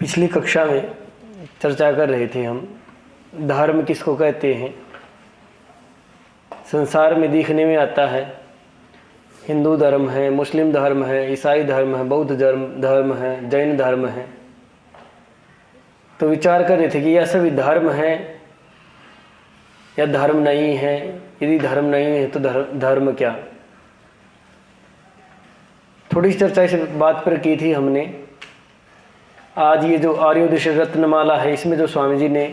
पिछली कक्षा में चर्चा कर रहे थे हम, धर्म किसको कहते हैं। संसार में देखने में आता है, हिंदू धर्म है, मुस्लिम धर्म है, ईसाई धर्म है, बौद्ध धर्म है, जैन धर्म है। तो विचार कर रहे थे कि यह सभी धर्म है या धर्म नहीं है। यदि धर्म नहीं है तो धर्म क्या। थोड़ी सी चर्चा इस बात पर की थी हमने। आज ये जो आर्योदय रत्नमाला है, इसमें जो स्वामी जी ने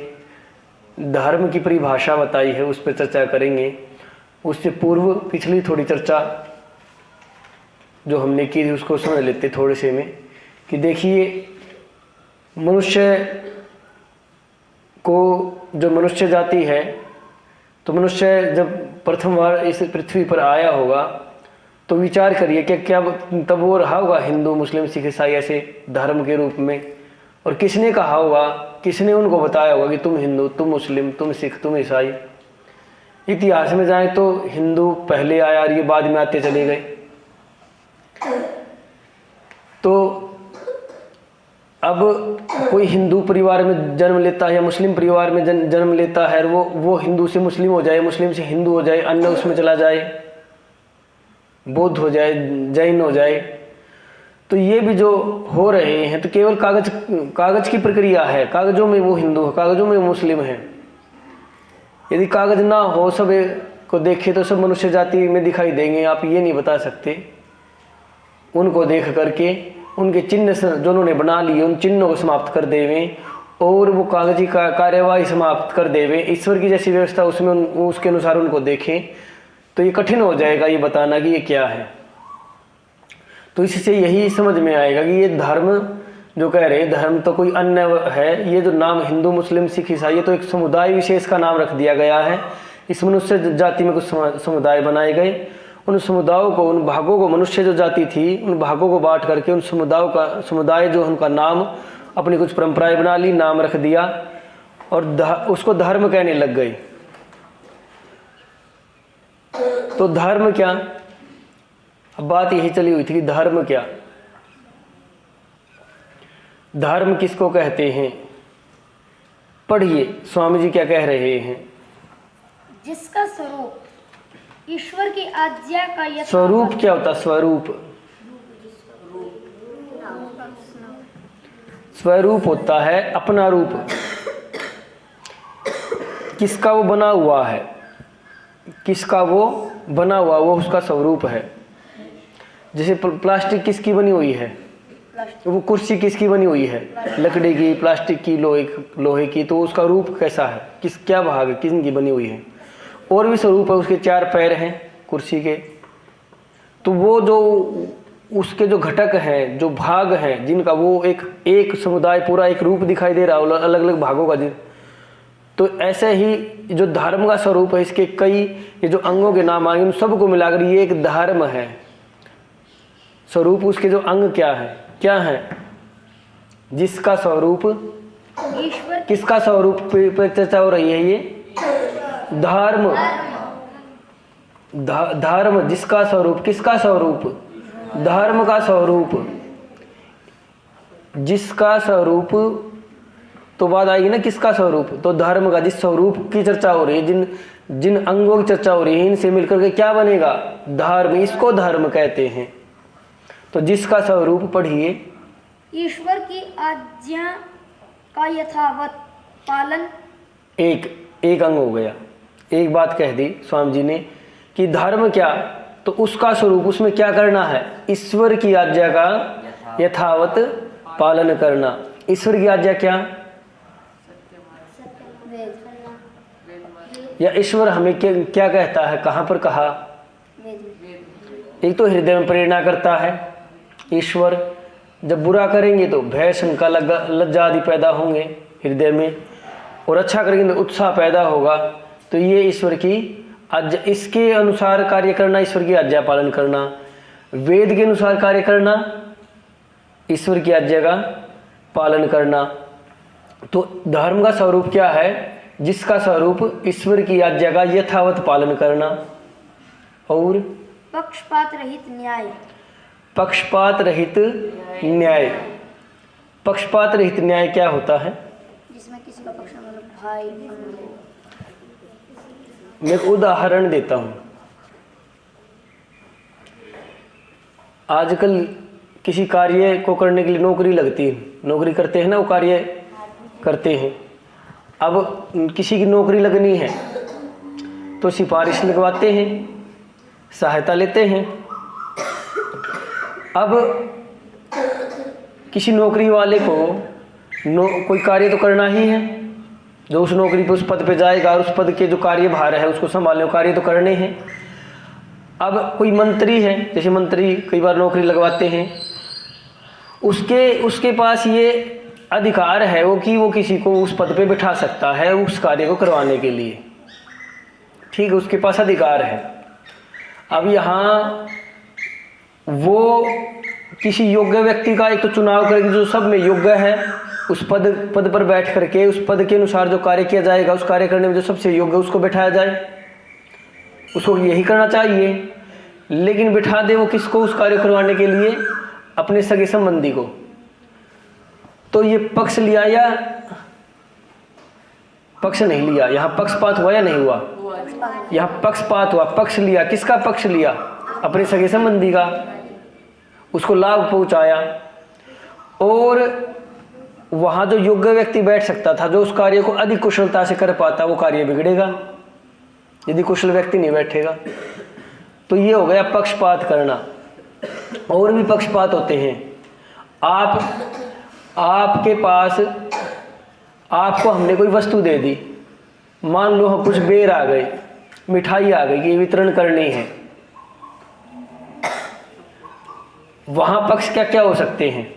धर्म की परिभाषा बताई है उस पर चर्चा करेंगे। उससे पूर्व पिछली थोड़ी चर्चा जो हमने की थी उसको समझ लेते थोड़े से में, कि देखिए मनुष्य को, जो मनुष्य जाति है, तो मनुष्य जब प्रथम बार इस पृथ्वी पर आया होगा तो विचार करिए कि क्या तब वो रहा होगा हिंदू, मुस्लिम, सिख, ईसाई ऐसे धर्म के रूप में। और किसने कहा होगा, किसने उनको बताया होगा कि तुम हिंदू, तुम मुस्लिम, तुम सिख, तुम ईसाई। इतिहास में जाए तो हिंदू पहले आया और ये बाद में आते चले गए। तो अब कोई हिंदू परिवार में जन्म लेता है या मुस्लिम परिवार में जन्म लेता है, वो हिंदू से मुस्लिम हो जाए, मुस्लिम से हिंदू हो जाए, अन्य उसमें चला जाए, बौद्ध हो जाए, जैन हो जाए। तो ये भी जो हो रहे हैं तो केवल कागज की प्रक्रिया है। कागजों में वो हिंदू है, कागजों में वो मुस्लिम है। यदि कागज ना हो, सब को देखे तो सब मनुष्य जाति में दिखाई देंगे। आप ये नहीं बता सकते। उनको देख करके उनके चिन्ह जो उन्होंने बना लिए, उन चिन्हों को समाप्त कर देवें और वो कागजी कार्यवाही समाप्त कर देवें। ईश्वर की जैसी व्यवस्था उसमें उसके अनुसार उनको देखें तो ये कठिन हो जाएगा ये बताना कि ये क्या है। तो इससे यही समझ में आएगा कि ये धर्म जो कह रहे हैं, धर्म तो कोई अन्य है। ये जो नाम हिंदू, मुस्लिम, सिख, ईसाई, ये तो एक समुदाय विशेष का नाम रख दिया गया है। इस मनुष्य जाति में कुछ समुदाय बनाए गए। उन समुदायों को, उन भागों को, मनुष्य जो जाति थी उन भागों को बांट करके उन समुदाय जो उनका नाम, अपनी कुछ परंपराएं बना ली, नाम रख दिया और उसको धर्म कहने लग गए। तो धर्म क्या, अब बात यही चली हुई थी कि धर्म क्या, धर्म किसको कहते हैं। पढ़िए स्वामी जी क्या कह रहे हैं। जिसका स्वरूप ईश्वर की आज्ञा का स्वरूप क्या होता, स्वरूप, स्वरूप होता है अपना रूप। किसका वो बना हुआ है, किसका वो बना हुआ, वो उसका स्वरूप है। जैसे प्लास्टिक किसकी बनी हुई है, वो कुर्सी किसकी बनी हुई है, लकड़ी की, प्लास्टिक की, लोहे की। तो उसका रूप कैसा है, क्या भाग है, किसकी बनी हुई है। और भी स्वरूप है, उसके 4 पैर हैं कुर्सी के। तो वो जो उसके जो घटक हैं, जो भाग हैं, जिनका वो एक समुदाय पूरा एक रूप दिखाई दे रहा है अलग अलग भागों का। तो ऐसे ही जो धर्म का स्वरूप है, इसके कई ये जो अंगों के नाम आए उन सबको मिलाकर ये एक धर्म है। स्वरूप, उसके जो अंग क्या है, जिसका स्वरूप ईश्वर, किसका स्वरूप पर चर्चा हो रही है। ये धर्म, धर्म जिसका स्वरूप, किसका स्वरूप, धर्म का स्वरूप, जिसका स्वरूप। तो बात आएगी ना किसका स्वरूप, तो धर्म का, जिस स्वरूप की चर्चा हो रही है, जिन अंगों की चर्चा हो रही है, इनसे मिलकर के क्या बनेगा, धर्म। इसको धर्म कहते हैं। तो जिसका स्वरूप, पढ़िए, ईश्वर की आज्ञा का यथावत पालन। एक अंग हो गया। एक बात कह दी स्वामी जी ने कि धर्म क्या, तो उसका स्वरूप, उसमें क्या करना है, ईश्वर की आज्ञा का यथावत पालन करना। ईश्वर की आज्ञा क्या, या ईश्वर हमें क्या कहता है, कहाँ पर कहा। एक तो हृदय में प्रेरणा करता है ईश्वर। जब बुरा करेंगे तो भय, शंका, लज्जा आदि पैदा होंगे हृदय में, और अच्छा करेंगे तो उत्साह पैदा होगा। तो ये ईश्वर की आज्ञा, इसके अनुसार कार्य करना, ईश्वर की आज्ञा पालन करना। वेद के अनुसार कार्य करना, ईश्वर की आज्ञा का पालन करना। तो धर्म का स्वरूप क्या है? जिसका स्वरूप ईश्वर की आज्ञा का यथावत पालन करना। और पक्षपात रहित न्याय। पक्षपात रहित न्याय। पक्षपात रहित न्याय क्या होता है? जिसमें किसी का पक्ष मतलब भाई मैं एक उदाहरण देता हूँ। आजकल किसी कार्य को करने के लिए नौकरी लगती है, नौकरी करते हैं ना, वो कार्य करते हैं। अब किसी की नौकरी लगनी है तो सिफारिश लगवाते हैं, सहायता लेते हैं। अब किसी नौकरी वाले को कोई कार्य तो करना ही है, जो उस नौकरी पे उस पद पे जाएगा और उस पद के जो कार्यभार है उसको संभालने कार्य तो करने हैं। अब कोई मंत्री है, जैसे मंत्री कई बार नौकरी लगवाते हैं, उसके पास ये अधिकार है वो किसी को उस पद पे बिठा सकता है उस कार्य को करवाने के लिए, ठीक है, उसके पास अधिकार है। अब यहाँ वो किसी योग्य व्यक्ति का एक तो चुनाव करेगी जो सब में योग्य है, उस पद पर बैठ करके उस पद के अनुसार जो कार्य किया जाएगा उस कार्य करने में जो सबसे योग्य उसको बैठाया जाए, उसको यही करना चाहिए। लेकिन बिठा दे वो किसको उस कार्य करवाने के लिए? अपने सगे संबंधी को। तो ये पक्ष लिया या पक्ष नहीं लिया? यहाँ पक्षपात हुआ या नहीं हुआ? यहाँ पक्षपात हुआ। पक्ष लिया, किसका पक्ष लिया? अपने सगे संबंधी का, उसको लाभ पहुंचाया। और वहां जो योग्य व्यक्ति बैठ सकता था, जो उस कार्य को अधिक कुशलता से कर पाता, वो कार्य बिगड़ेगा यदि कुशल व्यक्ति नहीं बैठेगा। तो ये हो गया पक्षपात करना। और भी पक्षपात होते हैं। आपके पास आपको हमने कोई वस्तु दे दी, मान लो हम कुछ बेर आ गए, मिठाई आ गई कि वितरण करनी है, वहां पक्ष क्या क्या हो सकते हैं?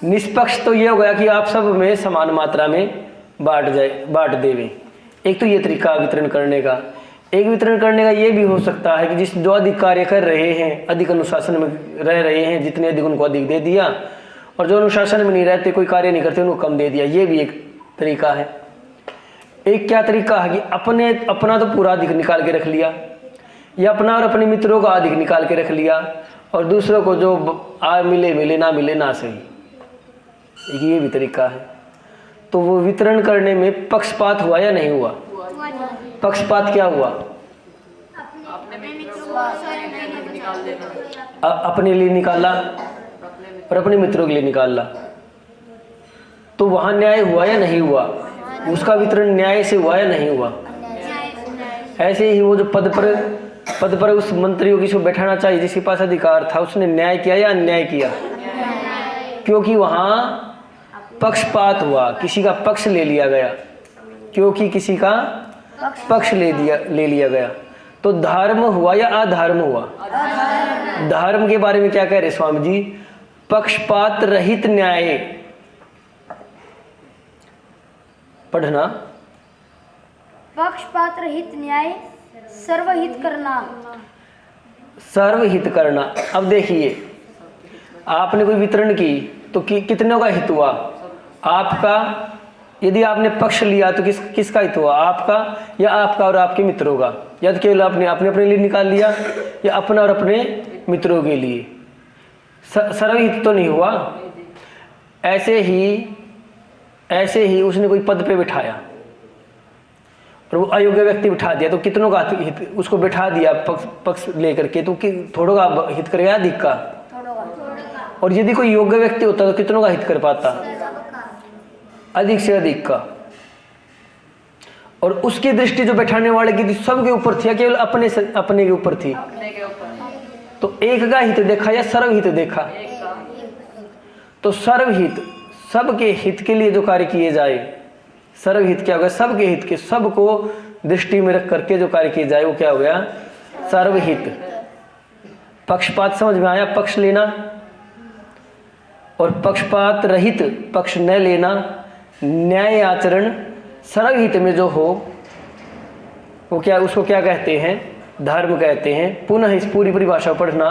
निष्पक्ष तो ये हो गया कि आप सब में समान मात्रा में बांट देवें। एक तो ये तरीका वितरण करने का। एक वितरण करने का ये भी हो सकता है कि जो अधिक कार्य कर रहे हैं, अधिक अनुशासन में रह रहे हैं, जितने अधिक उनको अधिक दे दिया, और जो अनुशासन में नहीं रहते, कोई कार्य नहीं करते, उनको कम दे दिया। ये भी एक तरीका है। एक क्या तरीका है कि अपना तो पूरा अधिक निकाल के रख लिया, या अपना और अपने मित्रों का अधिक निकाल के रख लिया, और दूसरों को जो मिले ना मिले ना सही। ये भी तरीका है। तो वो वितरण करने में पक्षपात हुआ या नहीं हुआ? पक्षपात क्या हुआ? अपने लिए निकाला और अपने मित्रों के लिए निकाला। तो वहां न्याय हुआ या नहीं हुआ? उसका वितरण न्याय से हुआ या नहीं हुआ? ऐसे ही वो जो पद पर उस मंत्री को किसी को बैठाना चाहिए, जिसके पास अधिकार था, उसने न्याय किया या अन्याय किया? क्योंकि वहां पक्षपात हुआ, किसी का पक्ष ले लिया गया, क्योंकि किसी का पक्ष ले लिया गया। तो धर्म हुआ या अधर्म हुआ? धर्म के बारे में क्या कह रहे स्वामी जी? पक्षपात रहित न्याय। पढ़ना। पक्षपात रहित न्याय, सर्वहित करना। सर्वहित करना। अब देखिए, आपने कोई वितरण की तो कितनों का हित हुआ? आपका। यदि आपने पक्ष लिया तो किसका हित हुआ? आपका या आपका और आपके मित्रों का? या तो केवल आपने अपने लिए निकाल लिया, या अपना और अपने मित्रों के लिए? सर्वहित तो नहीं हुआ। ऐसे ही उसने कोई पद पे बिठाया और वो अयोग्य व्यक्ति बिठा दिया, तो कितनों का हित? उसको बिठा दिया पक्ष लेकर के, तो थोड़ों का हित करेगा, अधिक का? और यदि कोई योग्य व्यक्ति होता तो कितनों का हित कर पाता? अधिक से अधिक का। और उसकी दृष्टि जो बैठाने वाले की थी सबके ऊपर थी या केवल अपने के ऊपर थी? तो एक का हित देखा या सर्वहित देखा? तो सर्वहित, सबके हित के लिए जो कार्य किए जाए, सर्वहित क्या होगा? सबके हित के, सबको दृष्टि में रख करके जो कार्य किए जाए वो क्या हो गया? सर्वहित। पक्षपात समझ में आया? पक्ष लेना और पक्षपात रहित, पक्ष न लेना, न्याय आचरण सर्वहित में जो हो वो क्या, उसको क्या कहते हैं? धर्म कहते हैं। पुनः इस पूरी परिभाषा पढ़ना।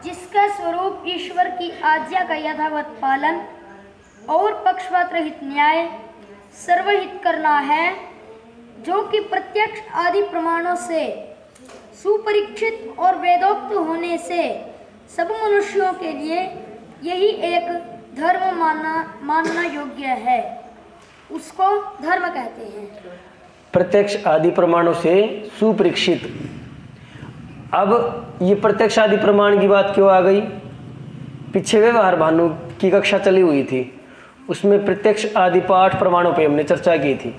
जिसका उसका स्वरूप ईश्वर की आज्ञा का यथावत पालन और पक्षपात रहित न्याय सर्वहित करना है, जो कि प्रत्यक्ष आदि प्रमाणों से सुपरीक्षित और वेदोक्त होने से सब मनुष्यों के लिए यही एक धर्म मानना योग्य है, उसको धर्म कहते हैं। प्रत्यक्ष आदि प्रमाणों से सुपरीक्षित। अब ये प्रत्यक्ष आदि प्रमाण की बात क्यों आ गई? पीछे व्यवहार भानु की कक्षा चली हुई थी, उसमें प्रत्यक्ष आदि पाठ प्रमाणों पे हमने चर्चा की थी।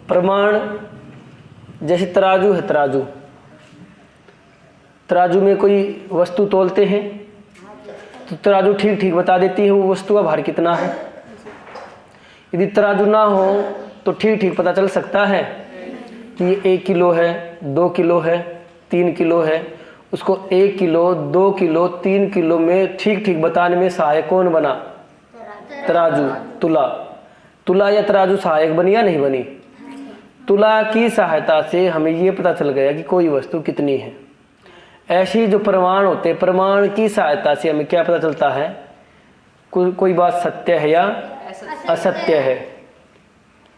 प्रमाण जैसे तराजू है, तराजू में कोई वस्तु तोलते हैं तो तराजू ठीक ठीक बता देती है वो वस्तु का भार कितना है। यदि तराजू ना हो तो ठीक ठीक पता चल सकता है कि ये 1 किलो है, 2 किलो है, 3 किलो है। उसको 1 किलो, 2 किलो, 3 किलो में ठीक ठीक बताने में सहायक कौन बना? तराजू। तुला या तराजू सहायक बनी या नहीं बनी? तुला की सहायता से हमें ये पता चल गया कि कोई वस्तु कितनी है। ऐसी जो प्रमाण होते हैं, प्रमाण की सहायता से हमें क्या पता चलता है? कोई बात सत्य है या असत्य है।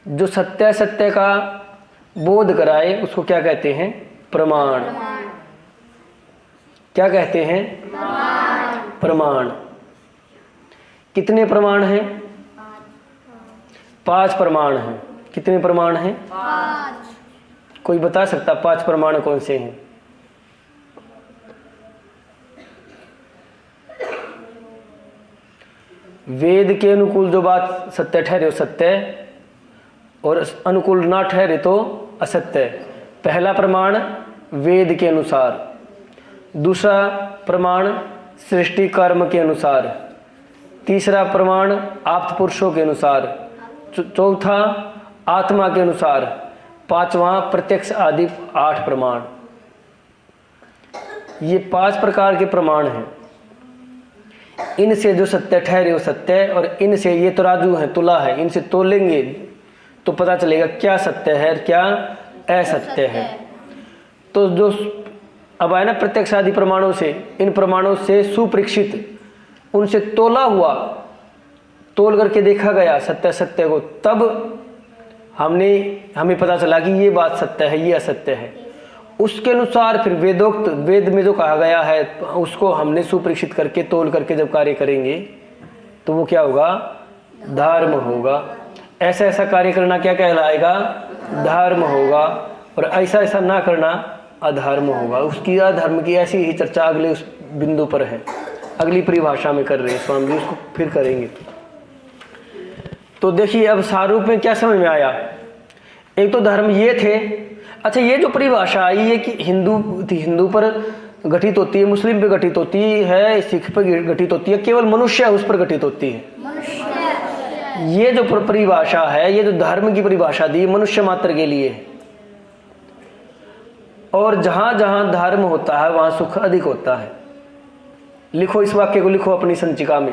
जो सत्य का बोध कराए उसको क्या कहते हैं? प्रमाण। क्या कहते हैं? प्रमाण। कितने प्रमाण हैं? 5 प्रमाण हैं। कितने प्रमाण हैं? 5। कोई बता सकता 5 प्रमाण कौन से हैं? वेद के अनुकूल जो बात सत्य ठहरे वो सत्य, और अनुकूल ना ठहरे तो असत्य। पहला प्रमाण वेद के अनुसार, दूसरा प्रमाण सृष्टि कर्म के अनुसार, तीसरा प्रमाण आप्त पुरुषों के अनुसार, चौथा आत्मा के अनुसार, पांचवा प्रत्यक्ष आदि 8 प्रमाण। ये 5 प्रकार के प्रमाण हैं। इनसे जो सत्य ठहरे वो सत्य, और इनसे ये तराजू है, तुला है, इनसे तोलेंगे तो पता चलेगा क्या सत्य है क्या असत्य है। तो जो अब आए ना प्रत्यक्ष आदि प्रमाणों से, इन प्रमाणों से सुपरीक्षित, उनसे तोला हुआ, तोल करके देखा गया सत्य को, तब हमें पता चला कि ये बात सत्य है, ये असत्य है। उसके अनुसार फिर वेदोक्त, वेद में जो कहा गया है उसको हमने सुपरीक्षित करके तोल करके जब कार्य करेंगे तो वो क्या होगा? धर्म होगा। ऐसा ऐसा कार्य करना क्या कहलाएगा? धर्म होगा। और ऐसा ऐसा ना करना अधर्म होगा। उसकी अधर्म की ऐसी ही चर्चा अगले उस बिंदु पर है, अगली परिभाषा में कर रहे हैं स्वामी जी, उसको फिर करेंगे। तो देखिए अब सारूप में क्या समझ में आया? एक तो धर्म ये थे। अच्छा, ये जो परिभाषा आई है कि हिंदू पर घटित होती है, मुस्लिम पे घटित होती है, सिख पर घटित होती है, केवल मनुष्य उस पर घटित होती है। ये जो परिभाषा है, ये जो धर्म की परिभाषा दी, मनुष्य मात्र के लिए है। और जहां जहां धर्म होता है वहां सुख अधिक होता है। लिखो, इस वाक्य को लिखो अपनी संचिका में।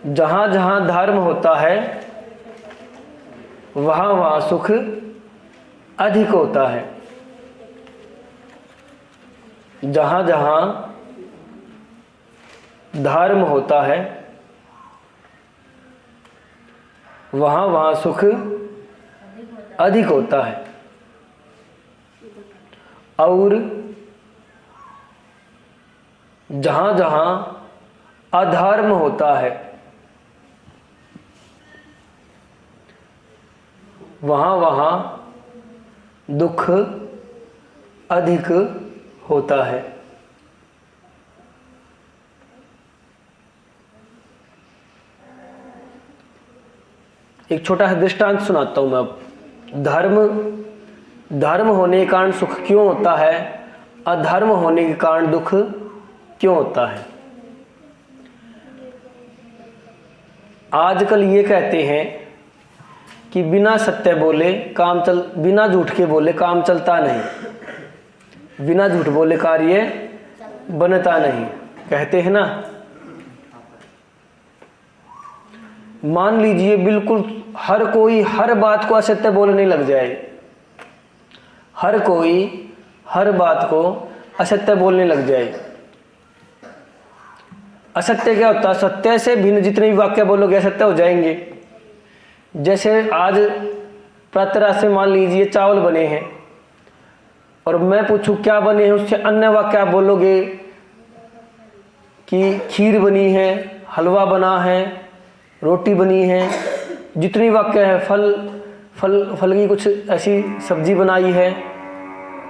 जहां जहां धर्म होता है वहां वहां सुख अधिक होता है। जहां जहां धर्म होता है वहां वहां सुख अधिक होता है। और जहां जहां अधर्म होता है वहां वहां दुख अधिक होता है। एक छोटा सा दृष्टांत सुनाता हूं मैं अब। धर्म होने के कारण सुख क्यों होता है, अधर्म होने के कारण दुख क्यों होता है। आजकल ये कहते हैं कि बिना सत्य बोले बिना झूठ के बोले काम चलता नहीं, बिना झूठ बोले कार्य बनता नहीं, कहते हैं ना। मान लीजिए बिल्कुल हर कोई हर बात को असत्य बोलने लग जाए, हर कोई हर बात को असत्य बोलने लग जाए। असत्य क्या होता है? सत्य से भिन्न जितने भी वाक्य बोलोगे असत्य हो जाएंगे। जैसे आज प्रातः से मान लीजिए चावल बने हैं और मैं पूछूं क्या बने हैं, उससे अन्य वाक्य आप बोलोगे कि खीर बनी है, हलवा बना है, रोटी बनी है, जितनी वाक्य है, फल की कुछ ऐसी सब्जी बनाई है,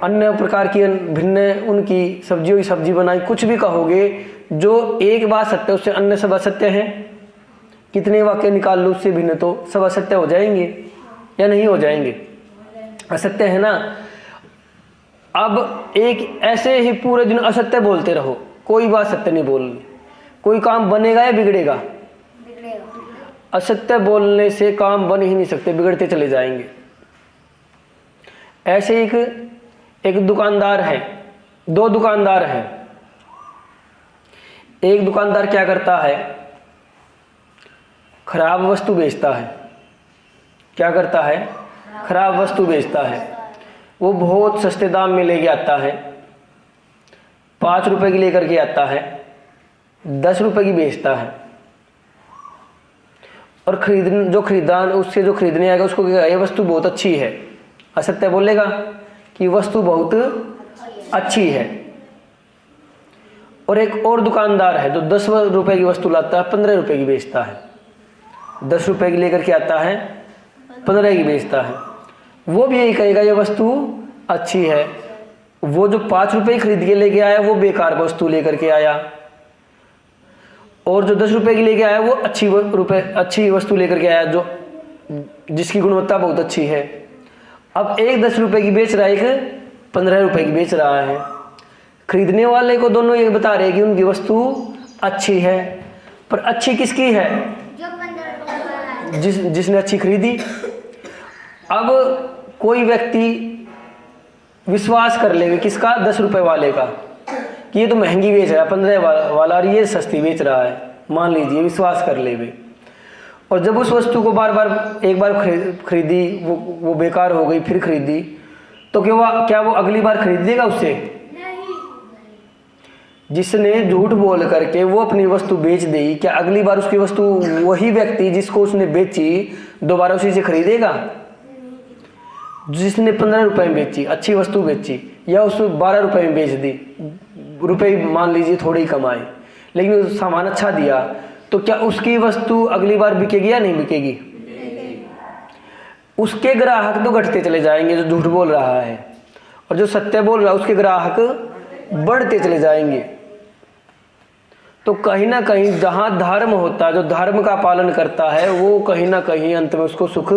अन्य प्रकार की भिन्न उनकी सब्जियों की सब्जी बनाई, कुछ भी कहोगे जो एक बात सत्य उससे अन्य सब असत्य है। कितने वाक्य निकाल लो उससे भिन्न तो सब असत्य हो जाएंगे या नहीं हो जाएंगे? असत्य है ना। अब एक ऐसे ही पूरे दिन असत्य बोलते रहो, कोई बात सत्य नहीं बोलनी, कोई काम बनेगा या बिगड़ेगा? असत्य बोलने से काम बन ही नहीं सकते, बिगड़ते चले जाएंगे। ऐसे एक दुकानदार है, दो दुकानदार हैं। एक दुकानदार क्या करता है? खराब वस्तु बेचता है। क्या करता है? खराब वस्तु बेचता है। वो बहुत सस्ते दाम में लेके आता है, 5 रुपए की लेकर के आता है, 10 रुपए की बेचता है। और जो खरीदार उससे जो खरीदने आएगा उसको कहेगा ये वस्तु बहुत अच्छी है। असत्य बोलेगा कि वस्तु बहुत अच्छी है। और एक और दुकानदार है जो 10 रुपए की वस्तु लाता है, 15 रुपए की बेचता है। 10 रुपए की लेकर के आता है, 15 की बेचता है। वो भी यही कहेगा ये वस्तु अच्छी है। वो जो 5 रुपए खरीद के लेके आया वो बेकार वस्तु लेकर के आया, और जो 10 रुपए की लेके आया वो अच्छी वस्तु लेकर के आया, जो जिसकी गुणवत्ता बहुत अच्छी है। अब एक 10 रुपए की बेच रहा है, एक 15 रुपए की बेच रहा है। खरीदने वाले को दोनों ये बता रहे हैं कि उनकी वस्तु अच्छी है, पर अच्छी किसकी है? जिसने अच्छी खरीदी। अब कोई व्यक्ति विश्वास कर लेगा किसका? 10 रुपए वाले का, कि ये तो महंगी बेच रहा है, 15 वाला, और ये सस्ती बेच रहा है, मान लीजिए, विश्वास कर लेवे। और जब उस वस्तु को एक बार खरीदी, वो बेकार हो गई, फिर खरीदी, तो क्या वो अगली बार खरीद देगा उससे? जिसने झूठ बोल करके वो अपनी वस्तु बेच दी, क्या अगली बार उसकी वस्तु वही व्यक्ति जिसको उसने बेची दोबारा उसी से खरीदेगा? जिसने 15 रुपए में बेची, अच्छी वस्तु बेची, या उसको 12 रुपए में बेच दी, रुपए मान लीजिए थोड़ी कमाए, लेकिन सामान अच्छा दिया, तो क्या उसकी वस्तु अगली बार बिकेगी या नहीं बिकेगी? उसके ग्राहक तो घटते चले जाएंगे जो झूठ बोल रहा है, और जो सत्य बोल रहा है उसके ग्राहक बढ़ते चले जाएंगे। तो कहीं ना कहीं जहां धर्म होता है, जो धर्म का पालन करता है, वो कहीं ना कहीं अंत में उसको सुख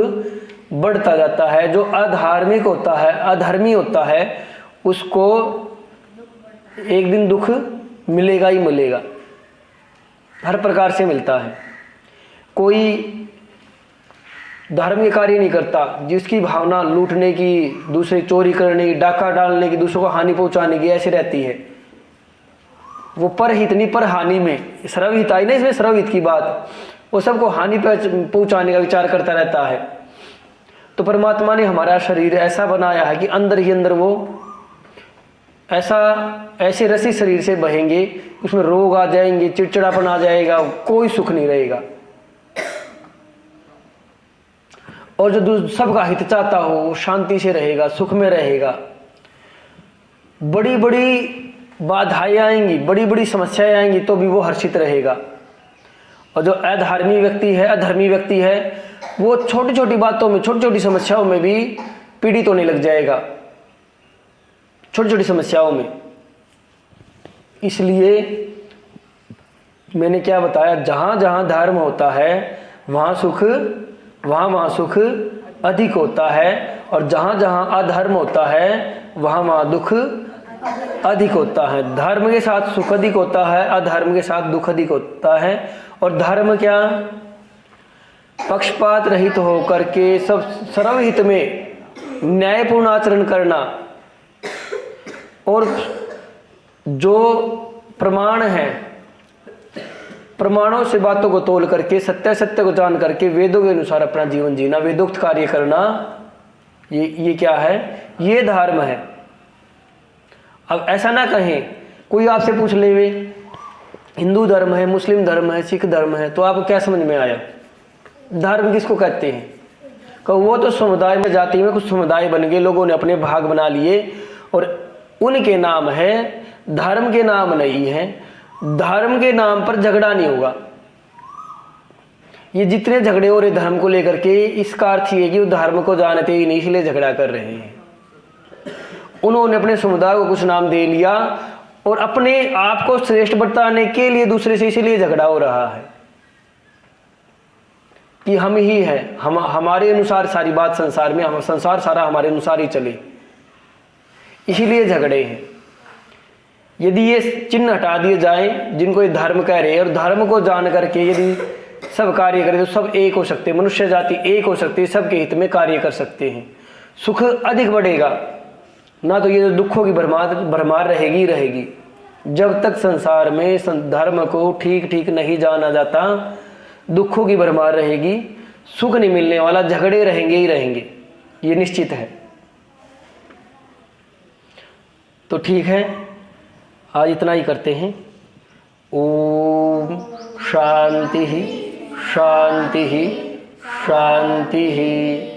बढ़ता जाता है। जो अधार्मिक होता है, अधर्मी होता है, उसको एक दिन दुख मिलेगा ही मिलेगा, हर प्रकार से मिलता है। कोई धर्म के कार्य नहीं करता जिसकी भावना लूटने की, दूसरे चोरी करने की, डाका डालने की, दूसरों को हानि पहुंचाने की ऐसी रहती है। वो परहित नहीं, पर हानि में सर्वहित आई ना, इसमें सर्वहित की बात, वो सबको हानि पहुंचाने का विचार करता रहता है। तो परमात्मा ने हमारा शरीर ऐसा बनाया है कि अंदर ही अंदर वो ऐसे रसी शरीर से बहेंगे, उसमें रोग आ जाएंगे, चिड़चिड़ापन आ जाएगा, कोई सुख नहीं रहेगा। और जो सबका हित चाहता हो वो शांति से रहेगा, सुख में रहेगा। बड़ी बड़ी बाधाएं आएंगी, बड़ी बड़ी समस्याएं आएंगी, तो भी वो हर्षित रहेगा। और जो अधर्मी व्यक्ति है, वो छोटी छोटी बातों में, छोटी छोटी समस्याओं में भी पीड़ित होने लग जाएगा, छोटी छोटी समस्याओं में। इसलिए मैंने क्या बताया, जहां जहां धर्म होता है वहां सुख अधिक होता है, और जहां जहां अधर्म होता है वहां दुख अधिक होता है। धर्म के साथ सुख अधिक होता है, अधर्म के साथ दुख अधिक होता है। और धर्म क्या? पक्षपात रहित होकर के सब सर्वहित में न्यायपूर्ण आचरण करना, और जो प्रमाण है, प्रमाणों से बातों को तोल करके, सत्य को जान करके वेदों के अनुसार अपना जीवन जीना, वेदोक्त कार्य करना, ये क्या है? ये धर्म है। अब ऐसा ना कहें, कोई आपसे पूछ ले वे हिंदू धर्म है, मुस्लिम धर्म है, सिख धर्म है, तो आपको क्या समझ में आया? धर्म किसको कहते हैं? कि वो तो समुदाय में, जाति में कुछ समुदाय बन गए, लोगों ने अपने भाग बना लिए और उनके नाम है, धर्म के नाम नहीं है। धर्म के नाम पर झगड़ा नहीं होगा। ये जितने झगड़े हो रहे धर्म को लेकर के, इसका अर्थ ये कि वो धर्म को जानते ही नहीं, इसलिए झगड़ा कर रहे हैं। उन्होंने अपने समुदाय को कुछ नाम दे लिया और अपने आप को श्रेष्ठ बताने के लिए दूसरे से इसलिए झगड़ा हो रहा है कि हम ही हैं, हमारे अनुसार सारी बात संसार में, हम संसार सारा हमारे अनुसार ही चले, इसीलिए झगड़े हैं। यदि ये चिन्ह हटा दिए जाए जिनको ये धर्म कह रहे हैं, और धर्म को जान करके यदि सब कार्य करें तो सब एक हो सकते हैं, मनुष्य जाति एक हो सकती है, सबके हित में कार्य कर सकते हैं, सुख अधिक बढ़ेगा ना। तो ये जो दुखों की भरमार रहेगी रहेगी। जब तक संसार में धर्म को ठीक ठीक नहीं जाना जाता, दुखों की भरमार रहेगी, सुख नहीं मिलने वाला, झगड़े रहेंगे ही रहेंगे, ये निश्चित है। तो ठीक है, आज इतना ही करते हैं। ओम शांति ही शांति ही शांति ही।